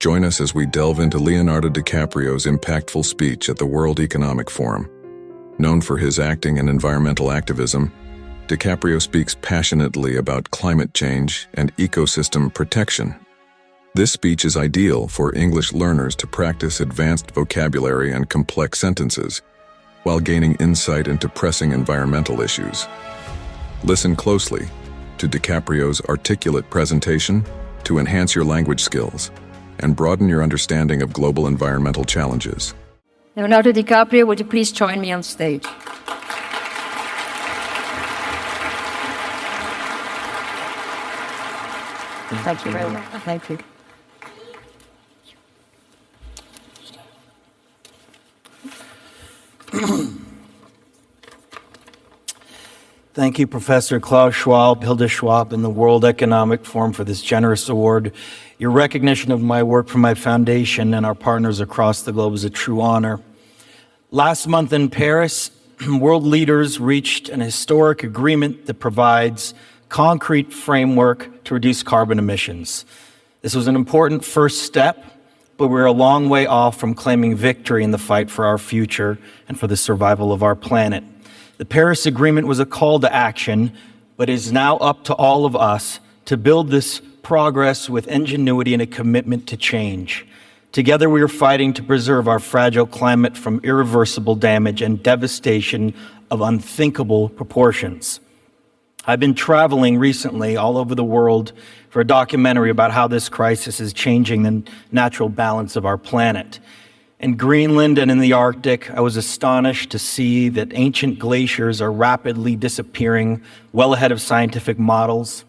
Join us as we delve into Leonardo DiCaprio's impactful speech at the World Economic Forum. Known for his acting and environmental activism, DiCaprio speaks passionately about climate change and ecosystem protection. This speech is ideal for English learners to practice advanced vocabulary and complex sentences, while gaining insight into pressing environmental issues. Listen closely to DiCaprio's articulate presentation to enhance your language skills and broaden your understanding of global environmental challenges. Leonardo DiCaprio, would you please join me on stage? Thank you very much. Thank you. Thank you, Professor Klaus Schwab, Hilda Schwab, and the World Economic Forum for this generous award. Your recognition of my work for my foundation and our partners across the globe is a true honor. Last month in Paris, world leaders reached an historic agreement that provides concrete framework to reduce carbon emissions. This was an important first step, but we're a long way off from claiming victory in the fight for our future and for the survival of our planet. The Paris Agreement was a call to action, but it is now up to all of us to build this progress with ingenuity and a commitment to change. Together, we are fighting to preserve our fragile climate from irreversible damage and devastation of unthinkable proportions. I've been traveling recently all over the world for a documentary about how this crisis is changing the natural balance of our planet. In Greenland and in the Arctic, I was astonished to see that ancient glaciers are rapidly disappearing, well ahead of scientific models.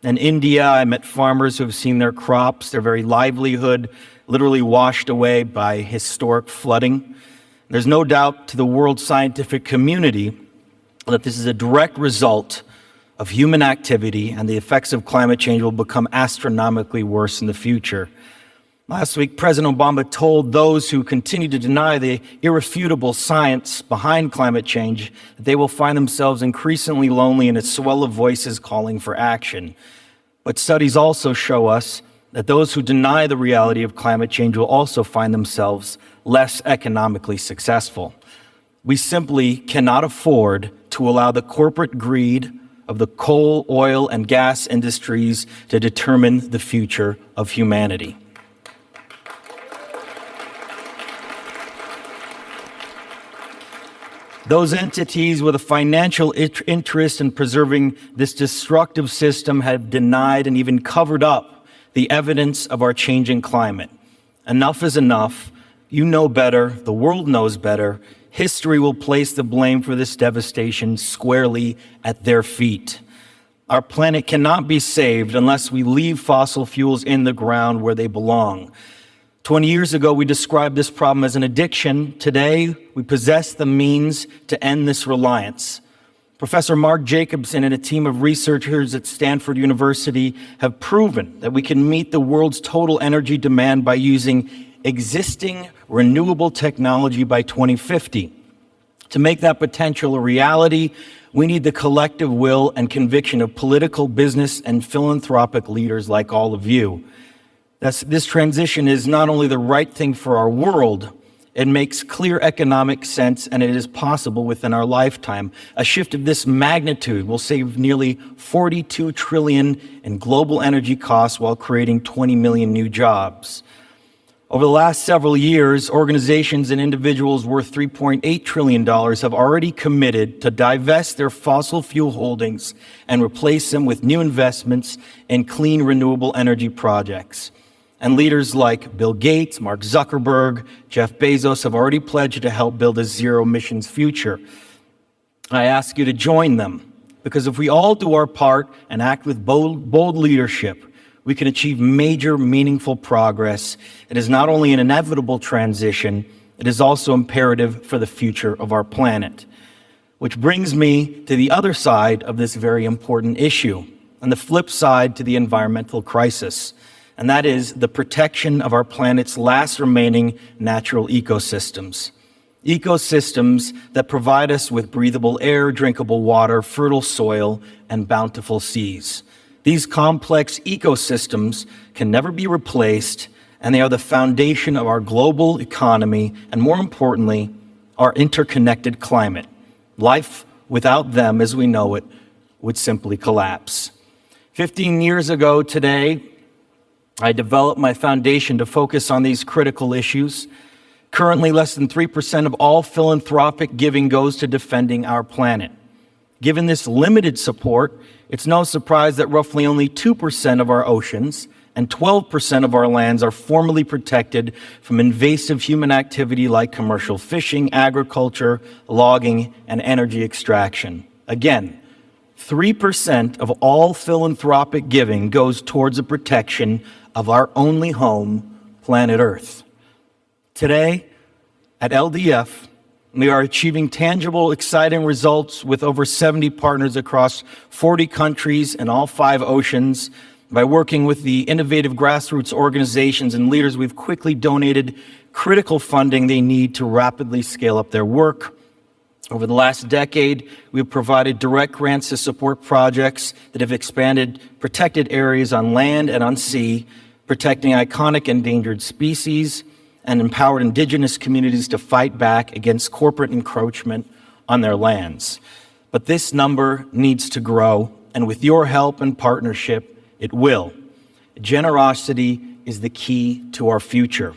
In India, I met farmers who have seen their crops, their very livelihood, literally washed away by historic flooding. There's no doubt to the world scientific community that this is a direct result of human activity, and the effects of climate change will become astronomically worse in the future. Last week, President Obama told those who continue to deny the irrefutable science behind climate change that they will find themselves increasingly lonely in a swell of voices calling for action. But studies also show us that those who deny the reality of climate change will also find themselves less economically successful. We simply cannot afford to allow the corporate greed of the coal, oil, and gas industries to determine the future of humanity. Those entities with a financial interest in preserving this destructive system have denied and even covered up the evidence of our changing climate. Enough is enough. You know better. The world knows better. History will place the blame for this devastation squarely at their feet. Our planet cannot be saved unless we leave fossil fuels in the ground where they belong. 20 years ago, we described this problem as an addiction. Today, we possess the means to end this reliance. Professor Mark Jacobson and a team of researchers at Stanford University have proven that we can meet the world's total energy demand by using existing renewable technology by 2050. To make that potential a reality, we need the collective will and conviction of political, business, and philanthropic leaders like all of you. This transition is not only the right thing for our world, it makes clear economic sense, and it is possible within our lifetime. A shift of this magnitude will save nearly $42 trillion in global energy costs while creating 20 million new jobs. Over the last several years, organizations and individuals worth $3.8 trillion have already committed to divest their fossil fuel holdings and replace them with new investments in clean, renewable energy projects. And leaders like Bill Gates, Mark Zuckerberg, Jeff Bezos have already pledged to help build a zero-emissions future. I ask you to join them, because if we all do our part and act with bold leadership, we can achieve major, meaningful progress. It is not only an inevitable transition, it is also imperative for the future of our planet. Which brings me to the other side of this very important issue, and the flip side to the environmental crisis, and that is the protection of our planet's last remaining natural ecosystems. Ecosystems that provide us with breathable air, drinkable water, fertile soil, and bountiful seas. These complex ecosystems can never be replaced, and they are the foundation of our global economy and, more importantly, our interconnected climate. Life without them, as we know it, would simply collapse. 15 years ago today, I developed my foundation to focus on these critical issues. Currently, less than 3% of all philanthropic giving goes to defending our planet. Given this limited support, it's no surprise that roughly only 2% of our oceans and 12% of our lands are formally protected from invasive human activity like commercial fishing, agriculture, logging, and energy extraction. Again, 3% of all philanthropic giving goes towards the protection of our only home, planet Earth. Today, at LDF, we are achieving tangible, exciting results with over 70 partners across 40 countries and all 5 oceans. By working with the innovative grassroots organizations and leaders, we've quickly donated critical funding they need to rapidly scale up their work. Over the last decade, we've provided direct grants to support projects that have expanded protected areas on land and on sea, protecting iconic endangered species, and empowered indigenous communities to fight back against corporate encroachment on their lands. But this number needs to grow, and with your help and partnership, it will. Generosity is the key to our future.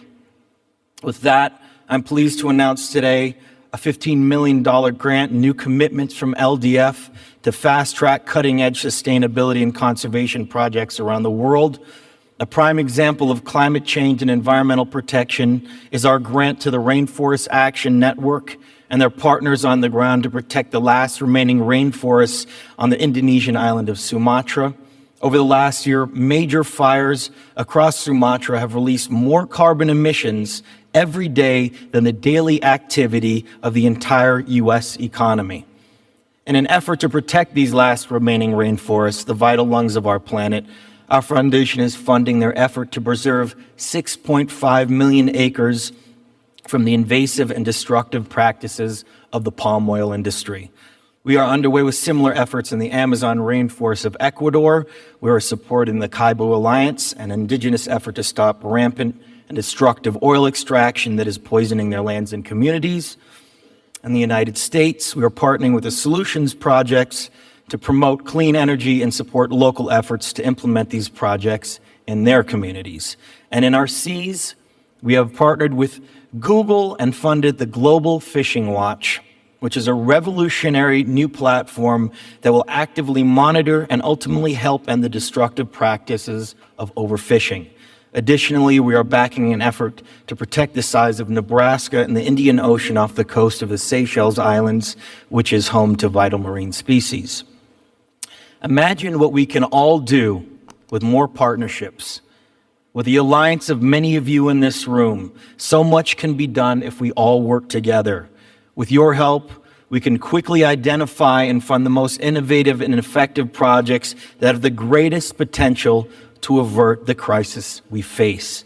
With that, I'm pleased to announce today a $15 million grant and new commitments from LDF to fast-track cutting-edge sustainability and conservation projects around the world. A prime example of climate change and environmental protection is our grant to the Rainforest Action Network and their partners on the ground to protect the last remaining rainforests on the Indonesian island of Sumatra. Over the last year, major fires across Sumatra have released more carbon emissions every day than the daily activity of the entire U.S. economy. In an effort to protect these last remaining rainforests, the vital lungs of our planet, our foundation is funding their effort to preserve 6.5 million acres from the invasive and destructive practices of the palm oil industry. We are underway with similar efforts in the Amazon rainforest of Ecuador. We are supporting the Kaibo Alliance, an indigenous effort to stop rampant and destructive oil extraction that is poisoning their lands and communities. In the United States, we are partnering with the Solutions Projects to promote clean energy and support local efforts to implement these projects in their communities. And in our seas, we have partnered with Google and funded the Global Fishing Watch, which is a revolutionary new platform that will actively monitor and ultimately help end the destructive practices of overfishing. Additionally, we are backing an effort to protect the size of Nebraska and the Indian Ocean off the coast of the Seychelles Islands, which is home to vital marine species. Imagine what we can all do with more partnerships. With the alliance of many of you in this room, so much can be done if we all work together. With your help, we can quickly identify and fund the most innovative and effective projects that have the greatest potential to avert the crisis we face.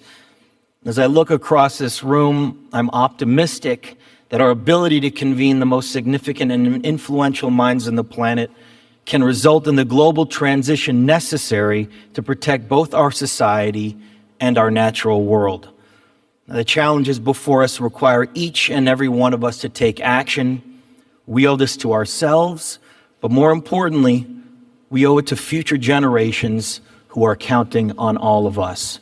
As I look across this room, I'm optimistic that our ability to convene the most significant and influential minds on the planet can result in the global transition necessary to protect both our society and our natural world. Now, the challenges before us require each and every one of us to take action. We owe this to ourselves, but more importantly, we owe it to future generations who are counting on all of us.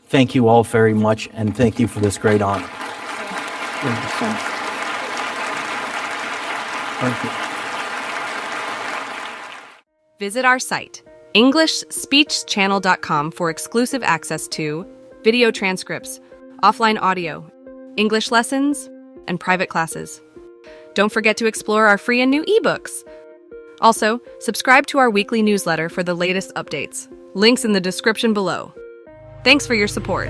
Thank you all very much, and thank you for this great honor. Thank you. Visit our site, EnglishSpeechChannel.com, for exclusive access to video transcripts, offline audio, English lessons, and private classes. Don't forget to explore our free and new ebooks. Also, subscribe to our weekly newsletter for the latest updates. Links in the description below. Thanks for your support.